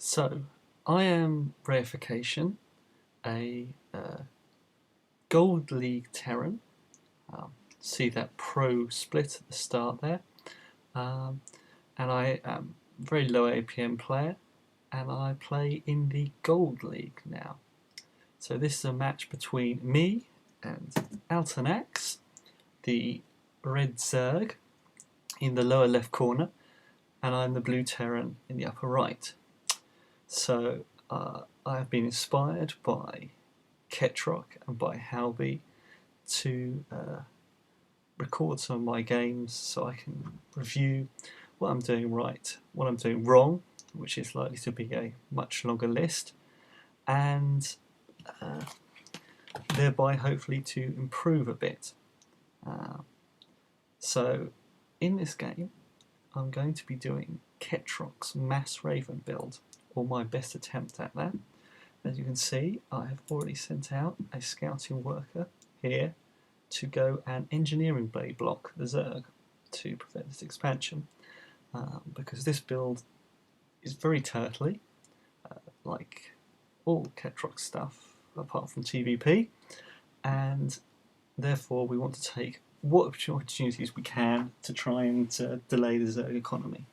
So, I am reificastion, a Gold League Terran. See that pro split at the start there. Um, and I am a very low APM player, and I play in the Gold League now. So this is a match between me and Alternax, the red Zerg, in the lower left corner, and I'm the blue Terran in the upper right. So I have been inspired by Ketroc and by Halby to record some of my games so I can review what I'm doing right, what I'm doing wrong, which is likely to be a much longer list, and thereby hopefully to improve a bit. So in this game I'm going to be doing Ketroc's Mass Raven build, or my best attempt at that. As you can see, I have already sent out a scouting worker here to go and engineering blade block the Zerg to prevent this expansion, because this build is very turtly, like all Ketroc stuff apart from TVP, and therefore we want to take what opportunities we can to try and delay the Zerg economy.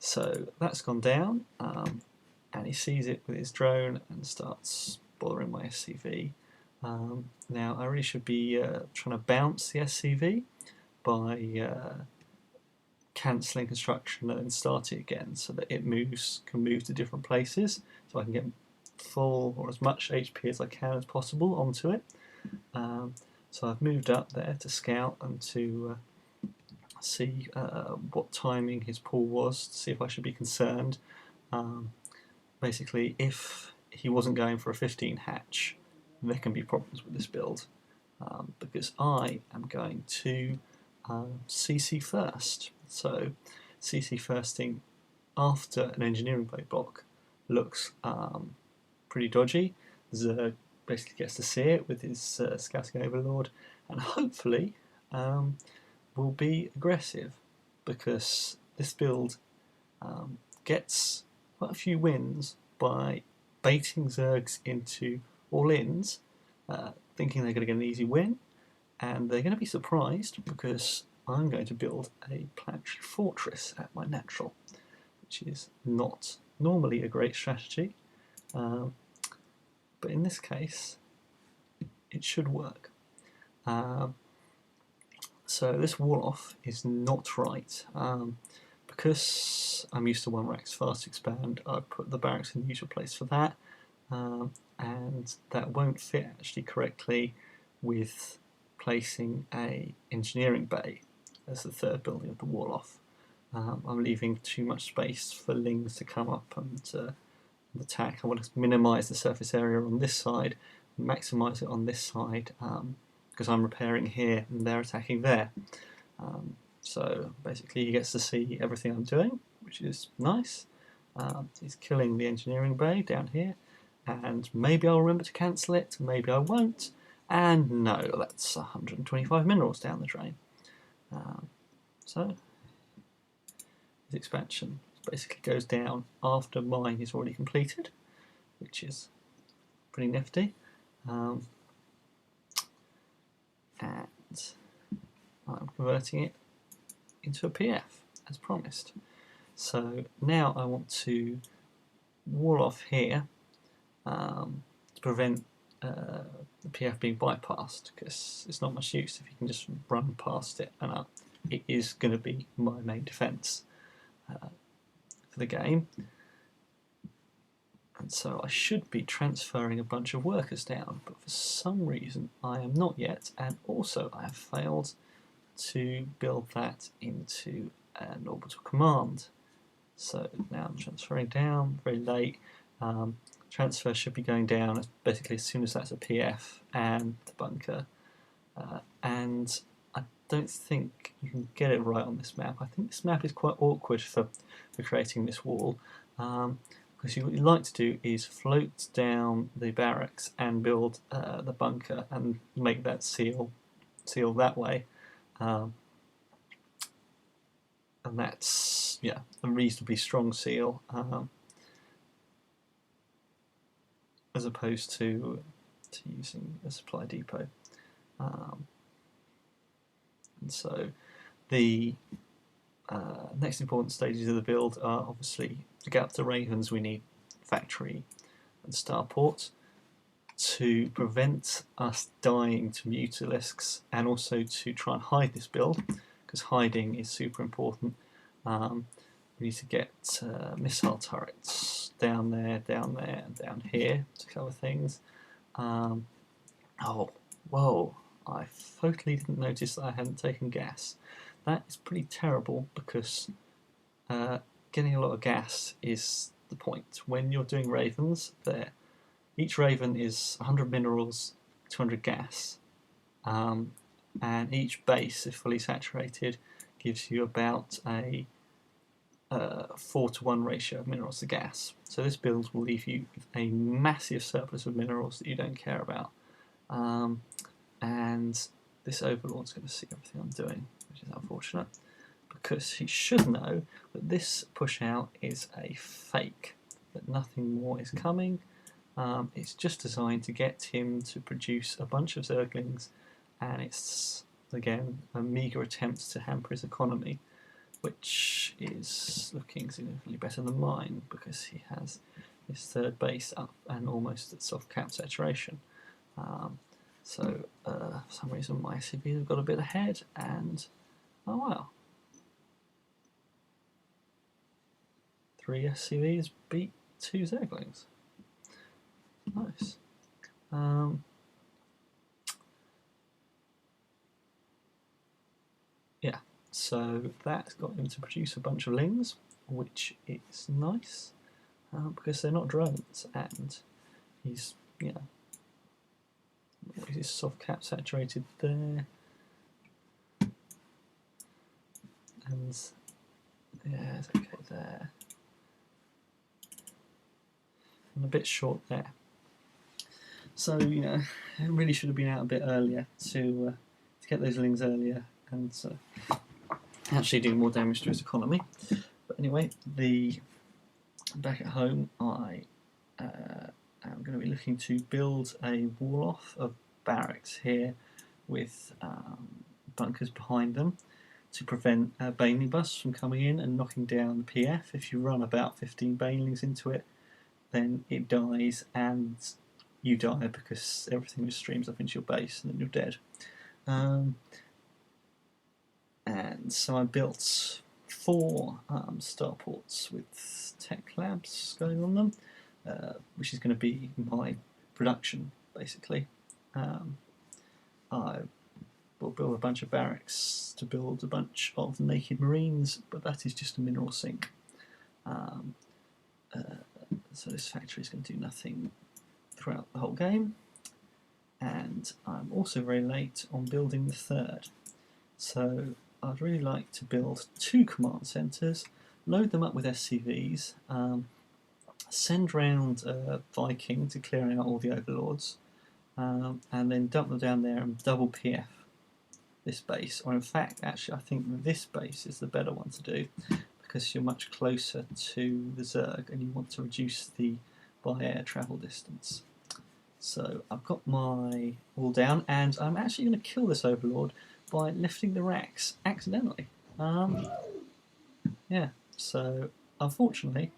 So that's gone down, and he sees it with his drone and starts bothering my SCV. Now I really should be trying to bounce the SCV by cancelling construction and then start it again so that it can move to different places, so I can get full or as much HP as I can as possible onto it. So I've moved up there to scout and to see what timing his pull was, to see if I should be concerned. Basically, if he wasn't going for a 15 hatch, there can be problems with this build, because I am going to CC first. So CC firsting after an engineering blade block looks pretty dodgy. Zerg basically gets to see it with his scouting overlord, and hopefully will be aggressive, because this build gets quite a few wins by baiting Zergs into all-ins, thinking they're going to get an easy win, and they're going to be surprised because I'm going to build a planetary fortress at my natural, which is not normally a great strategy, but in this case it should work. So this wall off is not right. Because I'm used to one racks fast expand, I've put the barracks in the usual place for that, and that won't fit actually correctly with placing a engineering bay as the third building of the wall off. I'm leaving too much space for lings to come up and attack. I want to minimise the surface area on this side, maximise it on this side, because I'm repairing here and they're attacking there. So basically he gets to see everything I'm doing, which is nice. He's killing the engineering bay down here, and maybe I'll remember to cancel it, maybe I won't, and no, that's 125 minerals down the drain. So his expansion basically goes down after mine is already completed, which is pretty nifty. And I'm converting it into a PF as promised. So now I want to wall off here to prevent the PF being bypassed, because it's not much use if you can just run past it, and it is going to be my main defence for the game. And so I should be transferring a bunch of workers down, but for some reason I am not yet, and also I have failed to build that into an orbital command. So now I'm transferring down very late. Transfer should be going down basically as soon as that's a PF and the bunker. And I don't think you can get it right on this map. I think this map is quite awkward for creating this wall, because what you like to do is float down the barracks and build the bunker and make that seal that way. And that's a reasonably strong seal, as opposed to using a supply depot. And so the next important stages of the build are obviously to get up to Ravens we need factory and starports to prevent us dying to mutalisks, and also to try and hide this build, because hiding is super important. We need to get missile turrets down there, and down here to cover things. Oh, whoa, I totally didn't notice that I hadn't taken gas. That is pretty terrible, because getting a lot of gas is the point. When you're doing ravens, each raven is 100 minerals, 200 gas, and each base, if fully saturated, gives you about a 4-to-1 ratio of minerals to gas. So this build will leave you with a massive surplus of minerals that you don't care about. And this overlord's going to see everything I'm doing, which is unfortunate, because he should know that this push out is a fake, that nothing more is coming. It's just designed to get him to produce a bunch of zerglings, and it's, again, a meagre attempt to hamper his economy, which is looking significantly better than mine, because he has his third base up and almost at soft cap saturation. So for some reason my SCVs have got a bit ahead, and oh wow, 3 SCVs beat 2 zerglings. Nice. Yeah, so that's got him to produce a bunch of lings, which is nice, because they're not drones, and he's, you know, he's soft cap saturated there, and yeah, it's okay there, and a bit short there. So, you know, it really should have been out a bit earlier to get those lings earlier and actually do more damage to his economy. But anyway, back at home, I am going to be looking to build a wall off of barracks here with bunkers behind them to prevent baneling busts from coming in and knocking down the PF. If you run about 15 banelings into it, then it dies, and you die because everything just streams up into your base, and then you're dead. And so I built 4 starports with tech labs going on them, which is going to be my production, basically. I will build a bunch of barracks to build a bunch of naked marines, but that is just a mineral sink. So this factory is going to do nothing throughout the whole game, and I'm also very late on building the 3rd. So I'd really like to build 2 command centres, load them up with SCVs, send round Viking to clear out all the overlords, and then dump them down there and double PF this base. Or in fact, actually, I think this base is the better one to do, because you're much closer to the Zerg and you want to reduce the by air travel distance. So I've got my wall down, and I'm actually going to kill this overlord by lifting the racks accidentally. Yeah, so unfortunately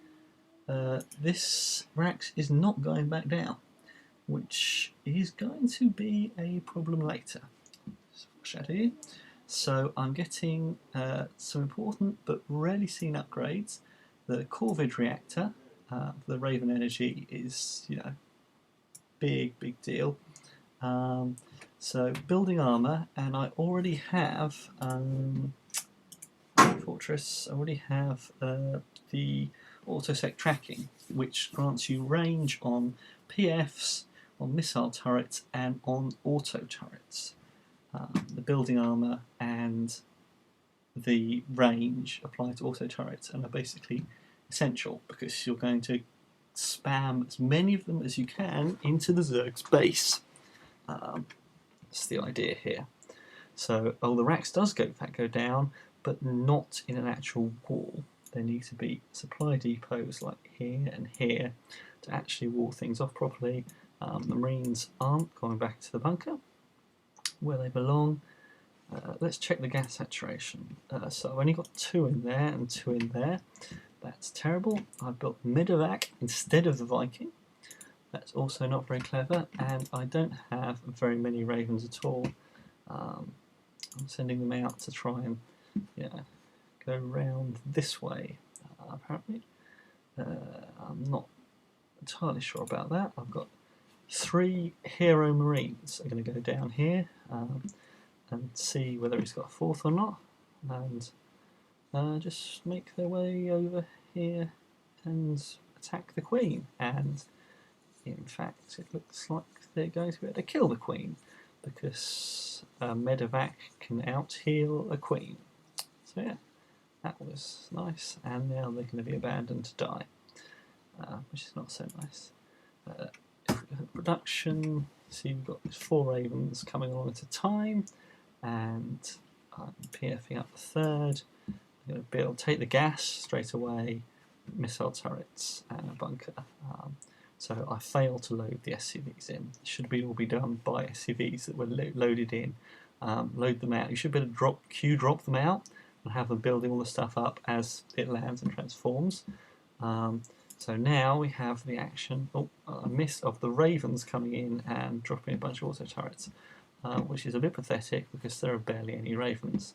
this racks is not going back down, which is going to be a problem later. Foreshadow you. So I'm getting some important but rarely seen upgrades. The Corvid reactor, the Raven Energy, is, you know, big deal. So building armour, and I already have Fortress. I already have the autosec tracking, which grants you range on PFs, on missile turrets, and on auto turrets. The building armour and the range apply to auto turrets and are basically essential, because you're going to spam as many of them as you can into the Zerg's base. That's the idea here. So, the racks does go down, but not in an actual wall. There need to be supply depots like here and here, to actually wall things off properly. The Marines aren't going back to the bunker where they belong. Let's check the gas saturation. So I've only got 2 in there and 2 in there. That's terrible. I built medevac instead of the Viking. That's also not very clever, and I don't have very many ravens at all. I'm sending them out to try and go round this way, apparently. I'm not entirely sure about that. I've got 3 hero marines are going to go down here and see whether he's got a 4th or not, and just make their way over here and attack the queen. And in fact, it looks like they're going to be able to kill the queen, because medevac can out-heal a queen. So yeah, that was nice, and now they're going to be abandoned to die, which is not so nice. If we look at production, see we've got 4 ravens coming along at a time, and I'm PFing up the 3rd. I'm going to build, take the gas straight away, missile turrets and a bunker. So I failed to load the SCVs in. It should all be done by SCVs that were loaded in. Load them out. You should be able to drop them out and have them building all the stuff up as it lands and transforms. So now we have the action, a miss of the ravens coming in and dropping a bunch of auto turrets, which is a bit pathetic because there are barely any ravens.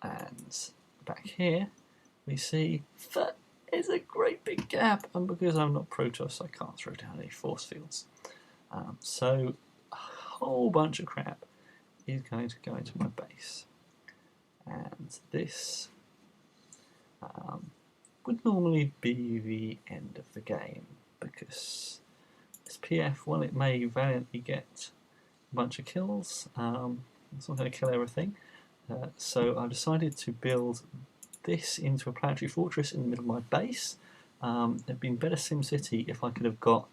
And back here we see that is a great big gap, and because I'm not Protoss I can't throw down any force fields. So a whole bunch of crap is going to go into my base, and this would normally be the end of the game, because this PF, while it may valiantly get a bunch of kills, it's not going to kill everything. So I've decided to build this into a planetary fortress in the middle of my base. It'd been better SimCity if I could have got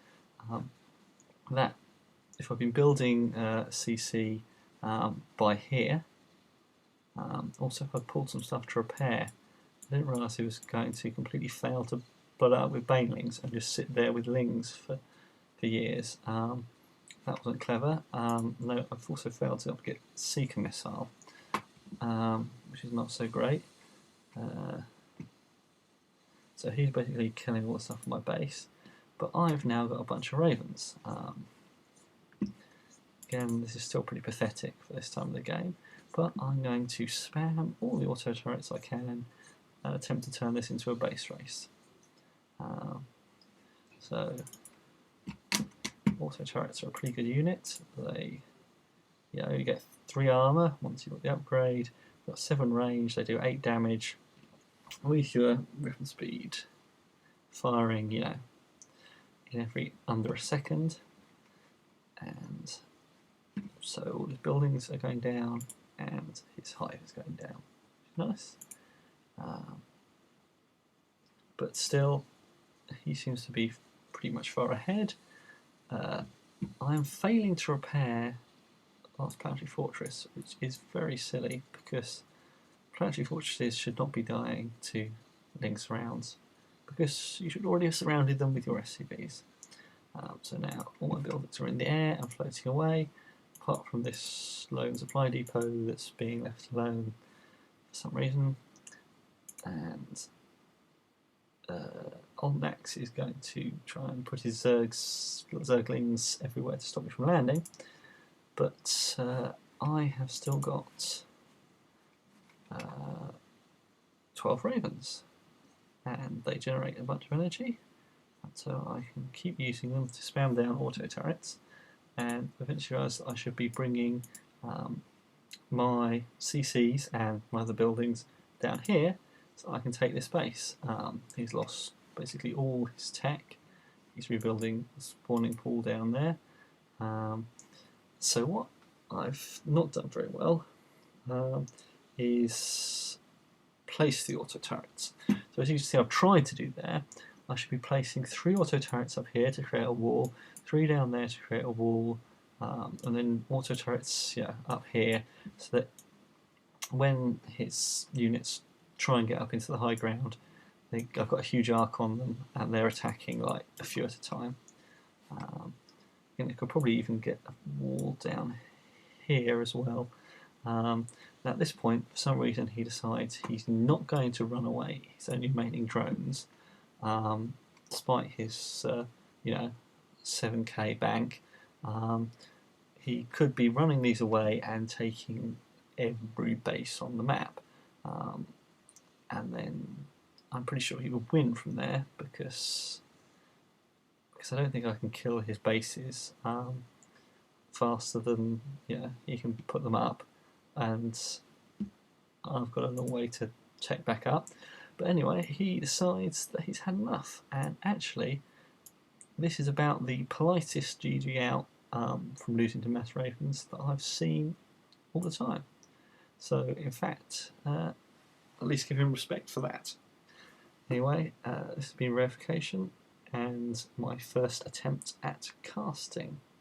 that. If I've been building CC by here. Also, if I pulled some stuff to repair, I didn't realise it was going to completely fail to blow up with banelings and just sit there with lings for years. That wasn't clever. No, I've also failed to get Seeker missile, which is not so great. So he's basically killing all the stuff on my base, but I've now got a bunch of ravens. Again, this is still pretty pathetic for this time of the game, but I'm going to spam all the auto turrets I can and attempt to turn this into a base race. So auto turrets are a pretty good unit. You get 3 armour once you've got the upgrade. You've got 7 range. They do 8 damage with your weapon speed, firing in every under a second. And so all his buildings are going down, and his hive is going down. Nice. But still, he seems to be pretty much far ahead. I am failing to repair the last planetary fortress, which is very silly, because planetary fortresses should not be dying to lings rounds, because you should already have surrounded them with your SCVs. So now all my buildings are in the air and floating away, apart from this lone supply depot that's being left alone for some reason. And Olnax is going to try and put his zerglings everywhere to stop me from landing, but I have still got 12 ravens, and they generate a bunch of energy, and so I can keep using them to spam down auto turrets, and eventually realise that I should be bringing my CCs and my other buildings down here so I can take this base. He's lost basically all his tech. He's rebuilding the spawning pool down there. So what I've not done very well is place the auto turrets. So as you can see, I've tried to do there. I should be placing 3 auto turrets up here to create a wall, 3 down there to create a wall, and then auto turrets up here, so that when his units try and get up into the high ground, I've got a huge arc on them, and they're attacking like a few at a time. I could probably even get a wall down here as well. At this point, for some reason, he decides he's not going to run away. He's only remaining drones, despite his 7k bank. He could be running these away and taking every base on the map, and then I'm pretty sure he would win from there because I don't think I can kill his bases faster than he can put them up, and I've got a long way to check back up. But anyway, he decides that he's had enough, and actually this is about the politest GG out from losing to mass ravens that I've seen all the time. So in fact, at least give him respect for that. Anyway, this has been reificastion and my first attempt at casting.